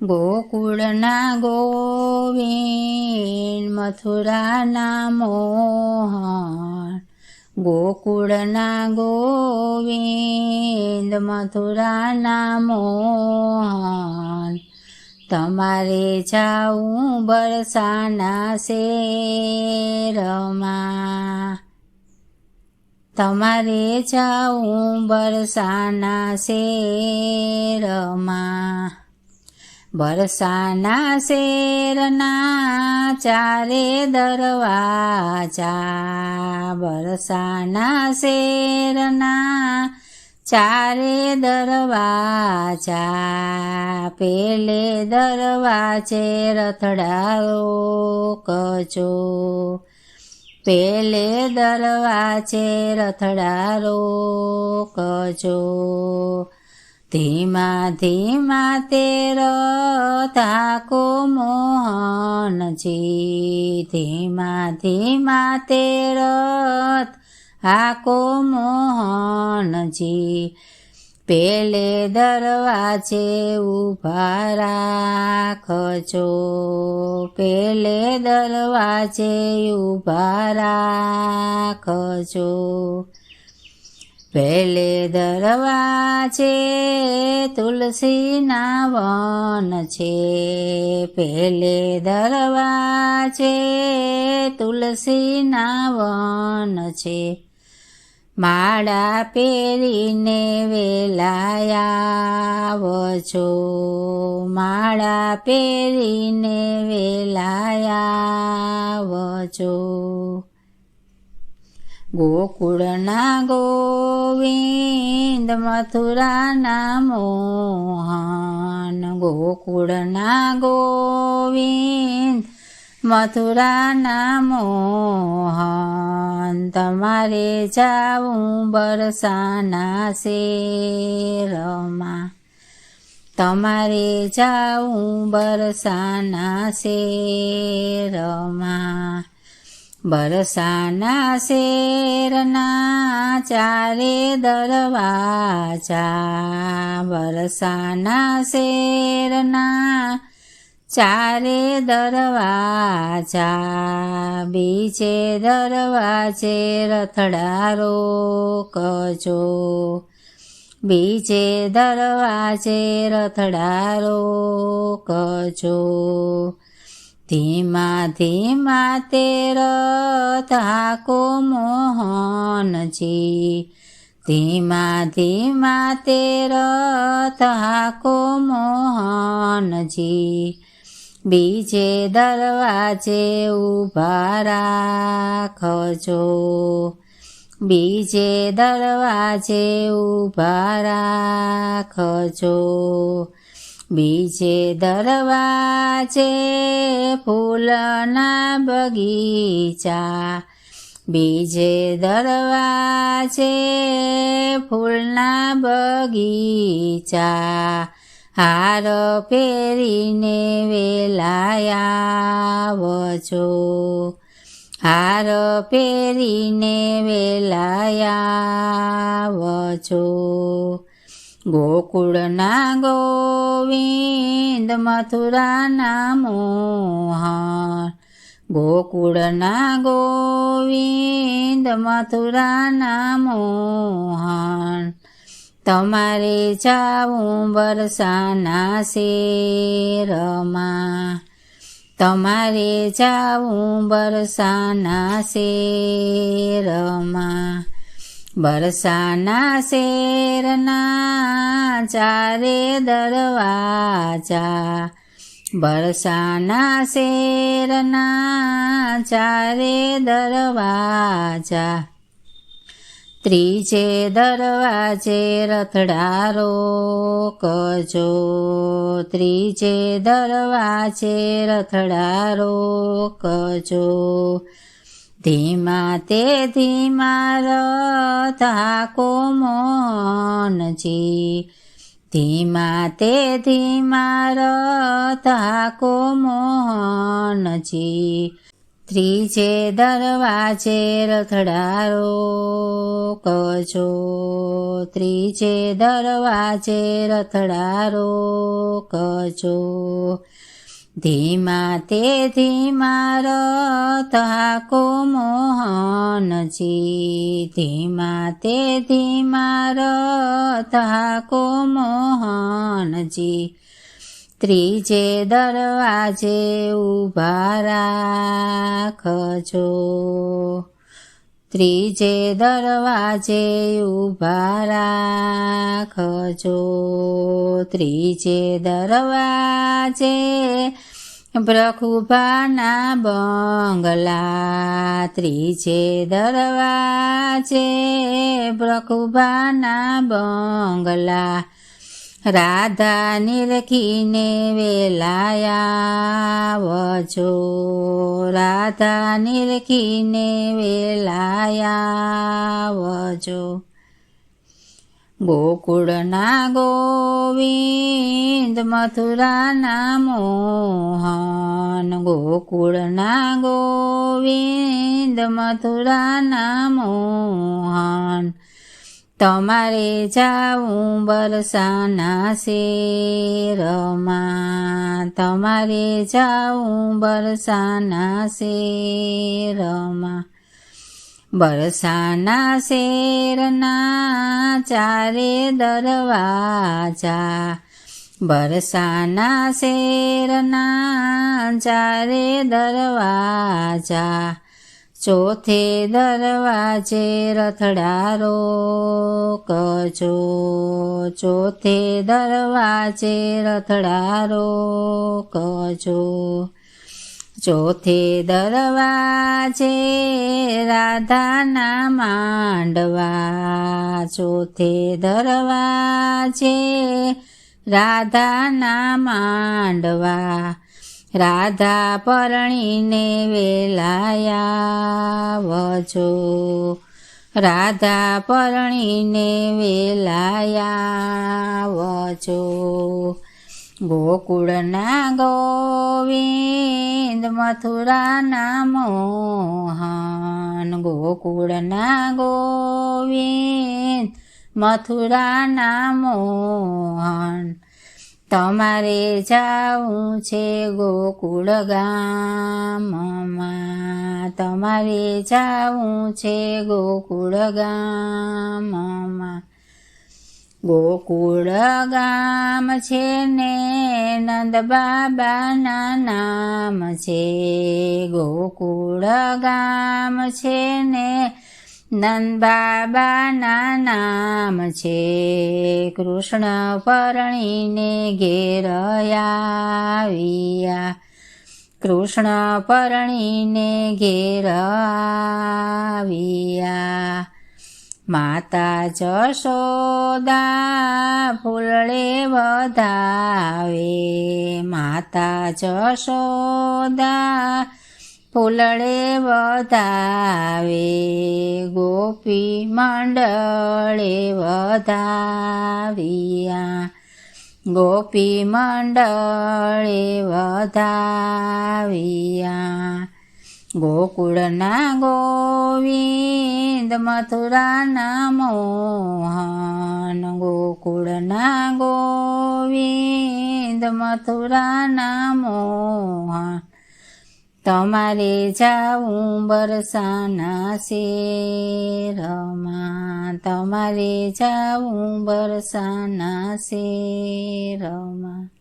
ગોકુળના ગોવિંદ મથુરાના મોહન, ગોકુળના ગોવિંદ મથુરાના મોહન, તમારે જાવું બરસાના શેરમાં, તમારે જાવું બરસાના શેરમાં, બરસાના શેરના ચારે દરવાજા, બરસાના શેરના ચારે દરવાજા, પેલે દરવાજે રથડારો કજો, પેલે દરવાજે રથડારો કજો, ધીમા ધીમા તે રથ હાંકો મોહનજી, ધીમા ધીમા તે રથ હાંકો મોહનજી, પેલે દરવાજે ઊભા રાખજો, પેલે દરવાજે ઊભા રાખજો, પેલે દરવાજે તુલસીના વન છે, પેલે દરવાજે તુલસીના વન છે, માળા પહેરીને વેલાયા આવજો, માળા પહેરીને વેલાયા આવજો, ગોકુળના ગોવિંદ મથુરાના મોહન, ગોકુળના ગોવિંદ મથુરાના મોહન, તમારે જાવું બરસાના શેરમાં, તમારે જાવું બરસાના શેરમાં, બરસાના શેરના ચારે દરવાજા, બરસાના શેરના ચારે દરવાજા, બીજે દરવાજે રથડારો કજો, બીજે દરવાજે રથડારો કજો, ધીમા ધીમા તે રથ હાંકો મોહનજી, ધીમા ધીમા તે રથ હાંકો મોહનજી, બીજે દરવાજે ઊભા રાખજો, બીજે દરવાજે ઊભા રાખજો, બીજે દરવાજે ફૂલના બગીચા, બીજે દરવાજે ફૂલના બગીચા, હાર પહેરીને વેલાયા આવજો, હાર પહેરીને વેલાયા આવજો, ગોકુળના ગોવિંદ મથુરાના મોહન, ગોકુળના ગોવિંદ મથુરાના મોહન, તમારે જાવું બરસાના શેરમાં, તમારે જાવું બરસાના શેરમાં, બરસાના શેરના ચારે દરવાજા, બરસાના શેરના ચારે દરવાજા, ત્રીજે દરવાજે રથડારો કજો, ત્રીજે દરવાજે રથડારો કજો, ધીમા તે ધીમા રથ હાંકો મોહનજી, ધીમા તે ધીમા રથ હાંકો મોહનજી, ત્રીજે દરવાજે રથડારો કજો, ત્રીજે દરવાજે રથડારો કજો. ધીમા તે ધીમા રથ હાકો મોહનજી, ધીમા તે ધીમા રથ હાકો મોહનજી. ત્રીજે દરવાજે ઊભા રાખજો, ત્રીજે દરવાજે ઊભા રાખજો. ત્રીજે દરવાજે બ્રહ્મબાના બંગલા, ત્રીજે દરવાજે બ્રહ્મબાના બંગલા. રાધા નિરખીને વેલાયાવજો, રાધા નિરખીને વેલાયાવજો. ગોકુળના ગોવિંદ મથુરાના મોહન, ગોકુળના ગોવિંદ મથુરાના મોહન. તમારે જાવું બરસાના શેરમાં, તમારે જાવું બરસાના શેરમાં. બરસાના શેરના ચારે દરવાજા, બરસાના શેરના ચારે દરવાજા. ચોથે દરવાજે રથડારો કજો, ચોથે દરવાજે રથડારો કજો. ચોથે દરવાજે રાધાના માંડવા, ચોથે દરવાજે રાધાના માંડવા. રાધા પરણીને વેલાયાવજો, રાધા પરણીને વેલાયાવજો. ગોકુળના ગોવિંદ મથુરાના મોહન, ગોકુળના ગોવિંદ મથુરાના મોહન. તમારે જાવું છે ગોકુળ ગામમાં, તમારે જાવું છે ગોકુળ ગામમાં. ગોકુળ ગામ છે ને નંદ બાબાના નામ છે, ગોકુળ ગામ છે ને નંદ બાબાના નામ છે. કૃષ્ણ પરણીને ઘેર આવ્યા, કૃષ્ણ પરણીને ઘેર આવ્યા. માતા જશોદા ફૂલડે વધાવે, માતા જશોદા ફૂલડે વધાવે. ગોપી મંડળે વધાવ્યા, ગોપી મંડળે વધાવ્યા. ગોકુળના ગોવિંદ મથુરાના મોહન, ગોકુળના ગોવિંદ મથુરાના મોહન. તમારે જાવું બરસાના શેરમાં, તમારે જાવું બરસાના શેરમાં.